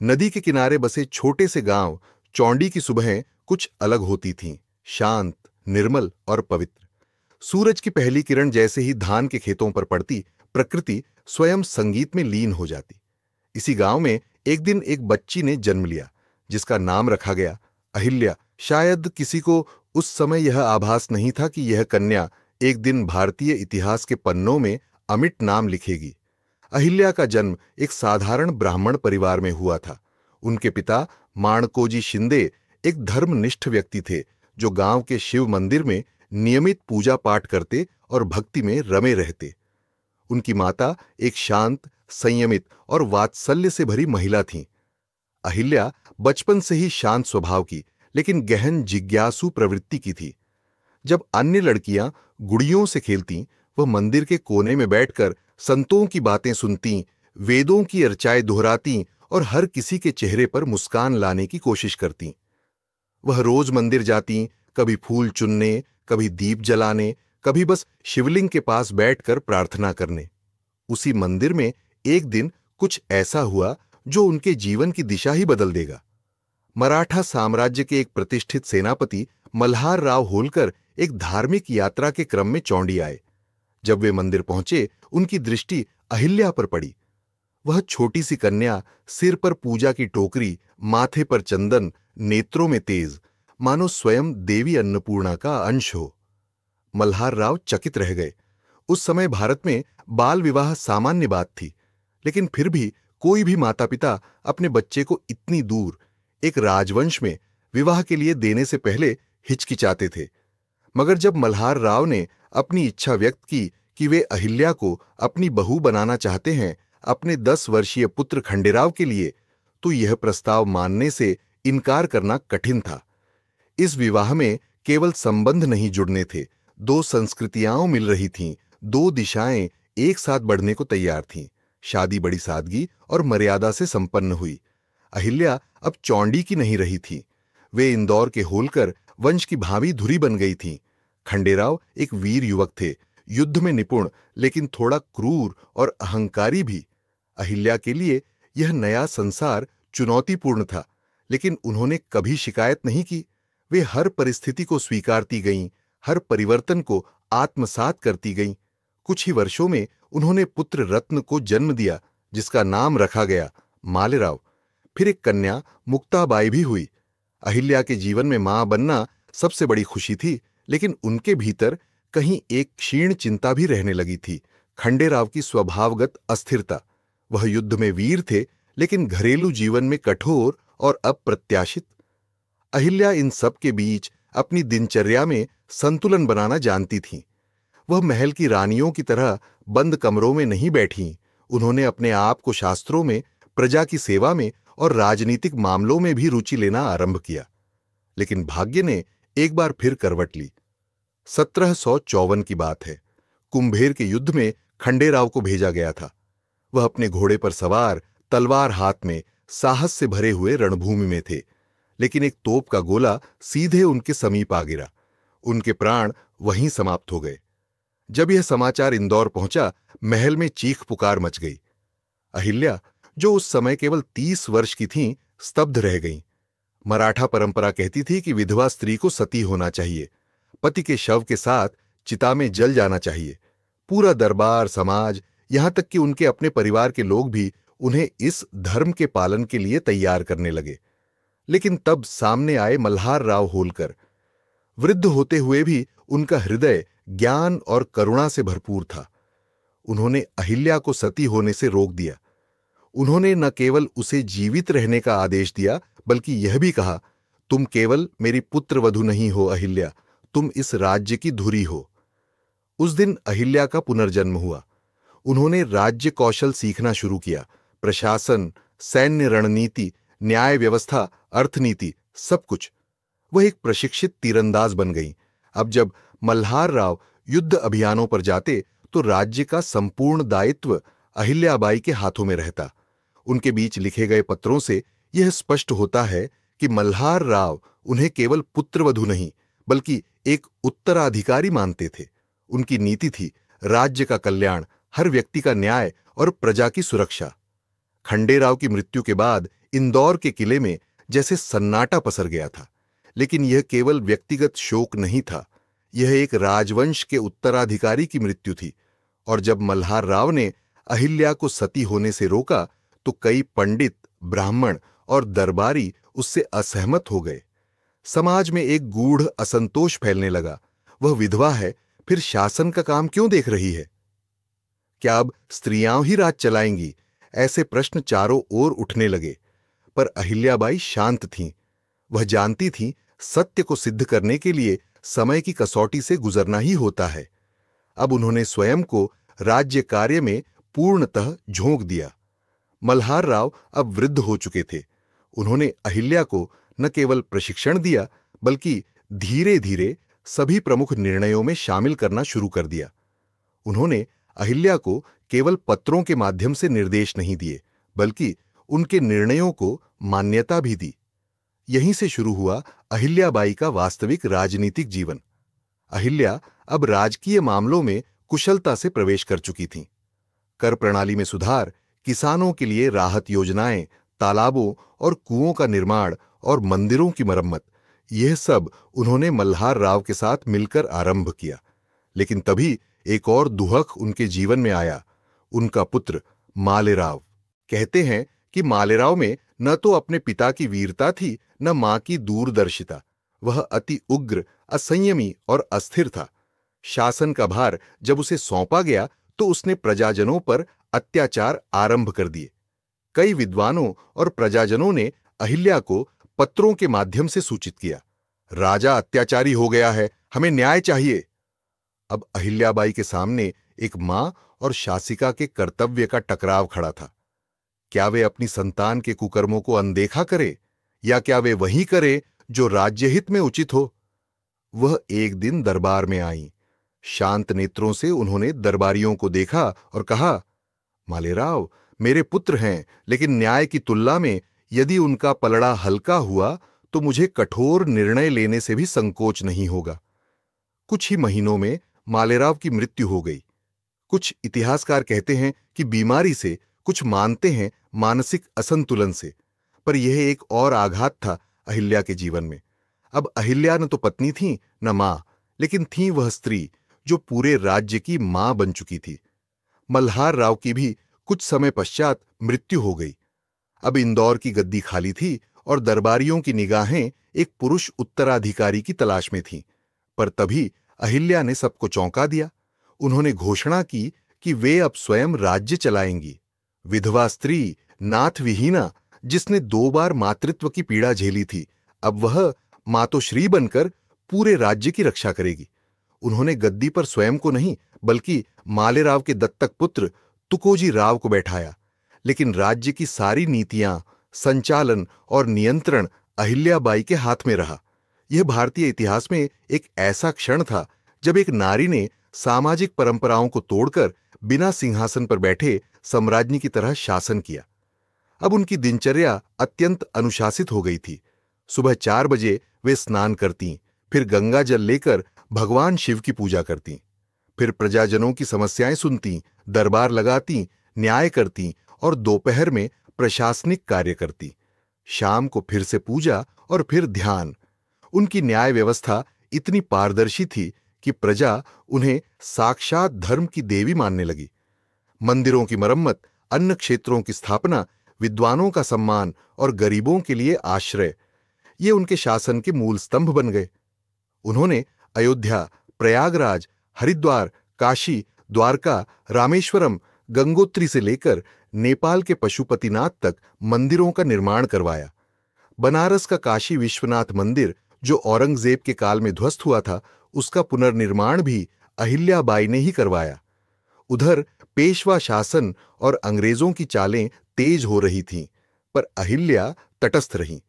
नदी के किनारे बसे छोटे से गांव चौंडी की सुबहें कुछ अलग होती थीं, शांत, निर्मल और पवित्र। सूरज की पहली किरण जैसे ही धान के खेतों पर पड़ती, प्रकृति स्वयं संगीत में लीन हो जाती। इसी गांव में एक दिन एक बच्ची ने जन्म लिया, जिसका नाम रखा गया अहिल्या। शायद किसी को उस समय यह आभास नहीं था कि यह कन्या एक दिन भारतीय इतिहास के पन्नों में अमिट नाम लिखेगी। अहिल्या का जन्म एक साधारण ब्राह्मण परिवार में हुआ था। उनके पिता माणकोजी शिंदे एक धर्मनिष्ठ व्यक्ति थे, जो गांव के शिव मंदिर में नियमित पूजा पाठ करते और भक्ति में रमे रहते। उनकी माता एक शांत, संयमित और वात्सल्य से भरी महिला थीं। अहिल्या बचपन से ही शांत स्वभाव की, लेकिन गहन जिज्ञासु प्रवृत्ति की थी। जब अन्य लड़कियां गुड़ियों से खेलतीं, वह मंदिर के कोने में बैठकर संतों की बातें सुनतीं, वेदों की अर्चाएं दोहरातीं और हर किसी के चेहरे पर मुस्कान लाने की कोशिश करतीं। वह रोज मंदिर जातीं, कभी फूल चुनने, कभी दीप जलाने, कभी बस शिवलिंग के पास बैठकर प्रार्थना करने। उसी मंदिर में एक दिन कुछ ऐसा हुआ जो उनके जीवन की दिशा ही बदल देगा। मराठा साम्राज्य के एक प्रतिष्ठित सेनापति मल्हार राव होलकर एक धार्मिक यात्रा के क्रम में चौंडी आए। जब वे मंदिर पहुंचे, उनकी दृष्टि अहिल्या पर पड़ी। वह छोटी सी कन्या, सिर पर पूजा की टोकरी, माथे पर चंदन, नेत्रों में तेज, मानो स्वयं देवी अन्नपूर्णा का अंश हो। मल्हार राव चकित रह गए। उस समय भारत में बाल विवाह सामान्य बात थी, लेकिन फिर भी कोई भी माता पिता अपने बच्चे को इतनी दूर, एक राजवंश में, विवाह के लिए देने से पहले हिचकिचाते थे। मगर जब मल्हार राव ने अपनी इच्छा व्यक्त की कि वे अहिल्या को अपनी बहू बनाना चाहते हैं अपने 10 वर्षीय पुत्र खंडेराव के लिए, तो यह प्रस्ताव मानने से इनकार करना कठिन था। इस विवाह में केवल संबंध नहीं जुड़ने थे, 2 संस्कृतियां मिल रही थीं, 2 दिशाएं एक साथ बढ़ने को तैयार थीं। शादी बड़ी सादगी और मर्यादा से संपन्न हुई। अहिल्या अब चौंडी की नहीं रही थी। वे इंदौर के होलकर वंश की भावी धुरी बन गई थीं। खंडेराव एक वीर युवक थे, युद्ध में निपुण, लेकिन थोड़ा क्रूर और अहंकारी भी। अहिल्या के लिए यह नया संसार चुनौतीपूर्ण था, लेकिन उन्होंने कभी शिकायत नहीं की। वे हर परिस्थिति को स्वीकारती गईं, हर परिवर्तन को आत्मसात करती गईं। कुछ ही वर्षों में उन्होंने पुत्र रत्न को जन्म दिया, जिसका नाम रखा गया मालेराव। फिर एक कन्या मुक्ताबाई भी हुई। अहिल्या के जीवन में मां बनना सबसे बड़ी खुशी थी, लेकिन उनके भीतर कहीं एक क्षीण चिंता भी रहने लगी थी, खंडेराव की स्वभावगत अस्थिरता। वह युद्ध में वीर थे, लेकिन घरेलू जीवन में कठोर और अप्रत्याशित। अहिल्या इन सब के बीच अपनी दिनचर्या में संतुलन बनाना जानती थीं। वह महल की रानियों की तरह बंद कमरों में नहीं बैठीं। उन्होंने अपने आप को शास्त्रों में, प्रजा की सेवा में और राजनीतिक मामलों में भी रुचि लेना आरंभ किया। लेकिन भाग्य ने एक बार फिर करवट ली। 1754 की बात है। कुंभेर के युद्ध में खंडेराव को भेजा गया था। वह अपने घोड़े पर सवार, तलवार हाथ में, साहस से भरे हुए रणभूमि में थे, लेकिन एक तोप का गोला सीधे उनके समीप आ गिरा। उनके प्राण वहीं समाप्त हो गए। जब यह समाचार इंदौर पहुंचा, महल में चीख पुकार मच गई। अहिल्या, जो उस समय केवल 30 वर्ष की थीं, स्तब्ध रह गईं। मराठा परंपरा कहती थी कि विधवा स्त्री को सती होना चाहिए, पति के शव के साथ चिता में जल जाना चाहिए। पूरा दरबार, समाज, यहां तक कि उनके अपने परिवार के लोग भी उन्हें इस धर्म के पालन के लिए तैयार करने लगे। लेकिन तब सामने आए मल्हार राव होलकर। वृद्ध होते हुए भी उनका हृदय ज्ञान और करुणा से भरपूर था। उन्होंने अहिल्या को सती होने से रोक दिया। उन्होंने न केवल उसे जीवित रहने का आदेश दिया, बल्कि यह भी कहा, तुम केवल मेरी पुत्रवधू नहीं हो अहिल्या, तुम इस राज्य की धुरी हो। उस दिन अहिल्या का पुनर्जन्म हुआ। उन्होंने राज्य कौशल सीखना शुरू किया। प्रशासन, सैन्य रणनीति, न्याय व्यवस्था, अर्थनीति, सब कुछ। वह एक प्रशिक्षित तीरंदाज बन गईं। अब जब मल्हार राव युद्ध अभियानों पर जाते, तो राज्य का संपूर्ण दायित्व अहिल्याबाई के हाथों में रहता। उनके बीच लिखे गए पत्रों से यह स्पष्ट होता है कि मल्हार राव उन्हें केवल पुत्रवधू नहीं, बल्कि एक उत्तराधिकारी मानते थे। उनकी नीति थी राज्य का कल्याण, हर व्यक्ति का न्याय और प्रजा की सुरक्षा। खंडेराव की मृत्यु के बाद इंदौर के किले में जैसे सन्नाटा पसर गया था। लेकिन यह केवल व्यक्तिगत शोक नहीं था, यह एक राजवंश के उत्तराधिकारी की मृत्यु थी। और जब मल्हार राव ने अहिल्या को सती होने से रोका तो कई पंडित, ब्राह्मण और दरबारी उससे असहमत हो गए। समाज में एक गूढ़ असंतोष फैलने लगा। वह विधवा है, फिर शासन का काम क्यों देख रही है? क्या अब स्त्रियां ही राज चलाएंगी? ऐसे प्रश्न चारों ओर उठने लगे। पर अहिल्याबाई शांत थीं। वह जानती थीं सत्य को सिद्ध करने के लिए समय की कसौटी से गुजरना ही होता है। अब उन्होंने स्वयं को राज्य कार्य में पूर्णतः झोंक दिया। मल्हार राव अब वृद्ध हो चुके थे। उन्होंने अहिल्या को न केवल प्रशिक्षण दिया, बल्कि धीरे धीरे सभी प्रमुख निर्णयों में शामिल करना शुरू कर दिया। उन्होंने अहिल्या को केवल पत्रों के माध्यम से निर्देश नहीं दिए, बल्कि उनके निर्णयों को मान्यता भी दी। यहीं से शुरू हुआ अहिल्याबाई का वास्तविक राजनीतिक जीवन। अहिल्या अब राजकीय मामलों में कुशलता से प्रवेश कर चुकी थीं। कर प्रणाली में सुधार, किसानों के लिए राहत योजनाएं, तालाबों और कुओं का निर्माण और मंदिरों की मरम्मत, यह सब उन्होंने मल्हार राव के साथ मिलकर आरंभ किया। लेकिन तभी एक और दुहक उनके जीवन में आया, उनका पुत्र मालेराव। कहते हैं कि मालेराव में न तो अपने पिता की वीरता थी, न मां की दूरदर्शिता। वह अति उग्र, असंयमी और अस्थिर था। शासन का भार जब उसे सौंपा गया तो उसने प्रजाजनों पर अत्याचार आरंभ कर दिए। कई विद्वानों और प्रजाजनों ने अहिल्या को पत्रों के माध्यम से सूचित किया, राजा अत्याचारी हो गया है, हमें न्याय चाहिए। अब अहिल्याबाई के सामने एक मां और शासिका के कर्तव्य का टकराव खड़ा था। क्या वे अपनी संतान के कुकर्मों को अनदेखा करे, या क्या वे वही करे जो राज्यहित में उचित हो? वह एक दिन दरबार में आईं। शांत नेत्रों से उन्होंने दरबारियों को देखा और कहा, मालेराव मेरे पुत्र हैं, लेकिन न्याय की तुलना में यदि उनका पलड़ा हल्का हुआ तो मुझे कठोर निर्णय लेने से भी संकोच नहीं होगा। कुछ ही महीनों में मालेराव की मृत्यु हो गई। कुछ इतिहासकार कहते हैं कि बीमारी से, कुछ मानते हैं मानसिक असंतुलन से। पर यह एक और आघात था अहिल्या के जीवन में। अब अहिल्या न तो पत्नी थी, न मां, लेकिन थी वह स्त्री जो पूरे राज्य की मां बन चुकी थी। मल्हार राव की भी कुछ समय पश्चात मृत्यु हो गई। अब इंदौर की गद्दी खाली थी और दरबारियों की निगाहें एक पुरुष उत्तराधिकारी की तलाश में थीं। पर तभी अहिल्या ने सबको चौंका दिया। उन्होंने घोषणा की कि वे अब स्वयं राज्य चलाएंगी। विधवा स्त्री, नाथ विहीना, जिसने 2 बार मातृत्व की पीड़ा झेली थी, अब वह मातोश्री बनकर पूरे राज्य की रक्षा करेगी। उन्होंने गद्दी पर स्वयं को नहीं, बल्कि मालेराव के दत्तक पुत्र तुकोजी राव को बैठाया। लेकिन राज्य की सारी नीतियां, संचालन और नियंत्रण अहिल्याबाई के हाथ में रहा। यह भारतीय इतिहास में एक ऐसा क्षण था जब एक नारी ने सामाजिक परंपराओं को तोड़कर बिना सिंहासन पर बैठे सम्राज्ञी की तरह शासन किया। अब उनकी दिनचर्या अत्यंत अनुशासित हो गई थी। सुबह 4 बजे वे स्नान करतीं, फिर गंगा जल लेकर भगवान शिव की पूजा करतीं, फिर प्रजाजनों की समस्याएं सुनतीं, दरबार लगातीं, न्याय करतीं और दोपहर में प्रशासनिक कार्य करतीं। शाम को फिर से पूजा और फिर ध्यान। उनकी न्याय व्यवस्था इतनी पारदर्शी थी कि प्रजा उन्हें साक्षात धर्म की देवी मानने लगी। मंदिरों की मरम्मत, अन्य क्षेत्रों की स्थापना, विद्वानों का सम्मान और गरीबों के लिए आश्रय, ये उनके शासन के मूल स्तंभ बन गए। उन्होंने अयोध्या, प्रयागराज, हरिद्वार, काशी, द्वारका, रामेश्वरम, गंगोत्री से लेकर नेपाल के पशुपतिनाथ तक मंदिरों का निर्माण करवाया। बनारस का काशी विश्वनाथ मंदिर, जो औरंगजेब के काल में ध्वस्त हुआ था, उसका पुनर्निर्माण भी अहिल्याबाई ने ही करवाया। उधर पेशवा शासन और अंग्रेजों की चालें तेज हो रही थीं, पर अहिल्या तटस्थ रहीं।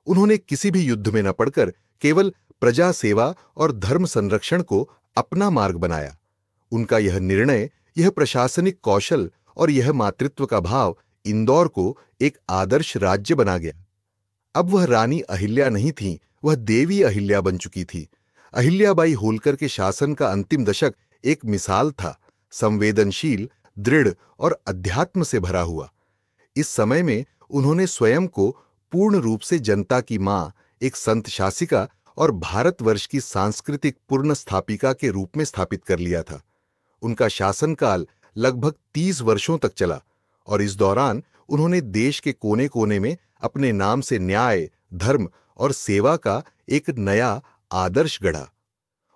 उन्होंने किसी भी युद्ध में न पड़कर केवल प्रजा सेवा और धर्म संरक्षण को अपना मार्ग बनाया। उनका यह निर्णय, यह प्रशासनिक कौशल और यह मातृत्व का भाव इंदौर को एक आदर्श राज्य बना गया। अब वह रानी अहिल्या नहीं थीं, वह देवी अहिल्या बन चुकी थी। अहिल्याबाई होलकर के शासन का अंतिम दशक एक मिसाल था, संवेदनशील, दृढ़ और अध्यात्म से भरा हुआ। इस समय में उन्होंने स्वयं को पूर्ण रूप से जनता की मां, एक संत शासिका और भारतवर्ष की सांस्कृतिक पूर्ण स्थापिका के रूप में स्थापित कर लिया था। उनका शासनकाल लगभग 30 वर्षों तक चला और इस दौरान उन्होंने देश के कोने कोने में अपने नाम से न्याय, धर्म और सेवा का एक नया आदर्श गढ़ा।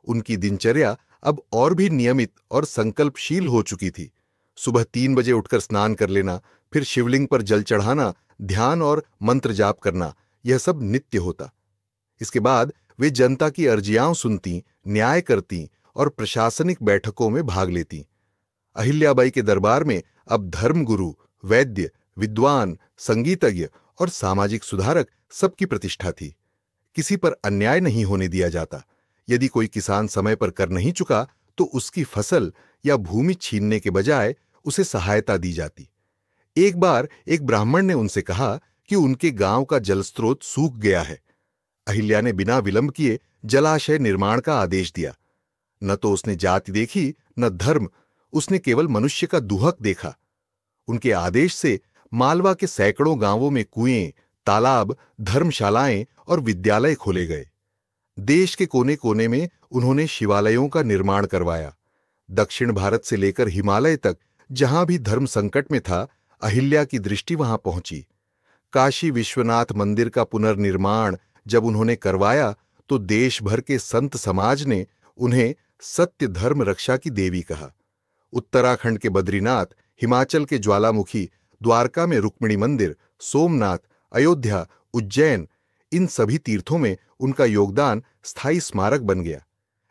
उनकी दिनचर्या अब और भी नियमित और संकल्पशील हो चुकी थी। सुबह 3 बजे उठकर स्नान कर लेना, फिर शिवलिंग पर जल चढ़ाना, ध्यान और मंत्र जाप करना, यह सब नित्य होता। इसके बाद वे जनता की अर्जियां सुनती, न्याय करती और प्रशासनिक बैठकों में भाग लेती। अहिल्याबाई के दरबार में अब धर्मगुरु, वैद्य, विद्वान, संगीतज्ञ और सामाजिक सुधारक सबकी प्रतिष्ठा थी। किसी पर अन्याय नहीं होने दिया जाता। यदि कोई किसान समय पर कर नहीं चुका तो उसकी फसल या भूमि छीनने के बजाय उसे सहायता दी जाती। एक बार एक ब्राह्मण ने उनसे कहा कि उनके गांव का जलस्रोत सूख गया है। अहिल्या ने बिना विलंब किए जलाशय निर्माण का आदेश दिया। न तो उसने जाति देखी, न धर्म, उसने केवल मनुष्य का दुहक देखा। उनके आदेश से मालवा के सैकड़ों गांवों में कुएं, तालाब, धर्मशालाएं और विद्यालय खोले गए। देश के कोने कोने में उन्होंने शिवालयों का निर्माण करवाया। दक्षिण भारत से लेकर हिमालय तक जहां भी धर्म संकट में था, अहिल्या की दृष्टि वहां पहुंची। काशी विश्वनाथ मंदिर का पुनर्निर्माण जब उन्होंने करवाया तो देश भर के संत समाज ने उन्हें सत्य धर्म रक्षा की देवी कहा। उत्तराखंड के बद्रीनाथ, हिमाचल के ज्वालामुखी, द्वारका में रुक्मिणी मंदिर, सोमनाथ, अयोध्या, उज्जैन, इन सभी तीर्थों में उनका योगदान स्थायी स्मारक बन गया।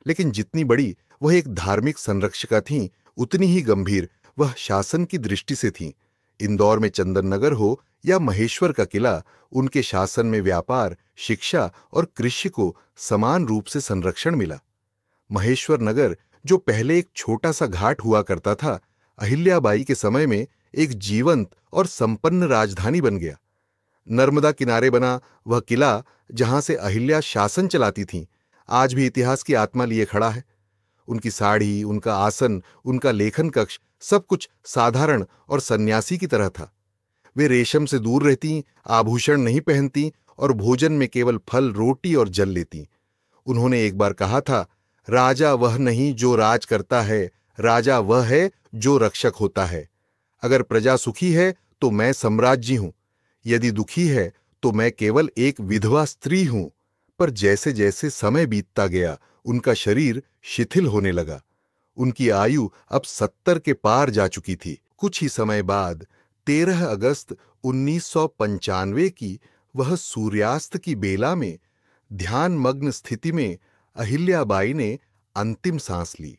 लेकिन जितनी बड़ी वह एक धार्मिक संरक्षिका थीं, उतनी ही गंभीर वह शासन की दृष्टि से थीं। इंदौर में चंदन नगर हो या महेश्वर का किला, उनके शासन में व्यापार, शिक्षा और कृषि को समान रूप से संरक्षण मिला। महेश्वर नगर, जो पहले एक छोटा सा घाट हुआ करता था, अहिल्याबाई के समय में एक जीवंत और संपन्न राजधानी बन गया। नर्मदा किनारे बना वह किला, जहां से अहिल्या शासन चलाती थीं, आज भी इतिहास की आत्मा लिए खड़ा है। उनकी साड़ी, उनका आसन, उनका लेखन कक्ष, सब कुछ साधारण और सन्यासी की तरह था। वे रेशम से दूर रहती, आभूषण नहीं पहनती और भोजन में केवल फल, रोटी और जल लेती। उन्होंने एक बार कहा था, राजा वह नहीं जो राज करता है, राजा वह है जो रक्षक होता है। अगर प्रजा सुखी है तो मैं सम्राज्ञी हूं, यदि दुखी है तो मैं केवल एक विधवा स्त्री हूं। पर जैसे जैसे समय बीतता गया, उनका शरीर शिथिल होने लगा। उनकी आयु अब 70 के पार जा चुकी थी। कुछ ही समय बाद 13 अगस्त 1995 की वह सूर्यास्त की बेला में ध्यानमग्न स्थिति में अहिल्याबाई ने अंतिम सांस ली।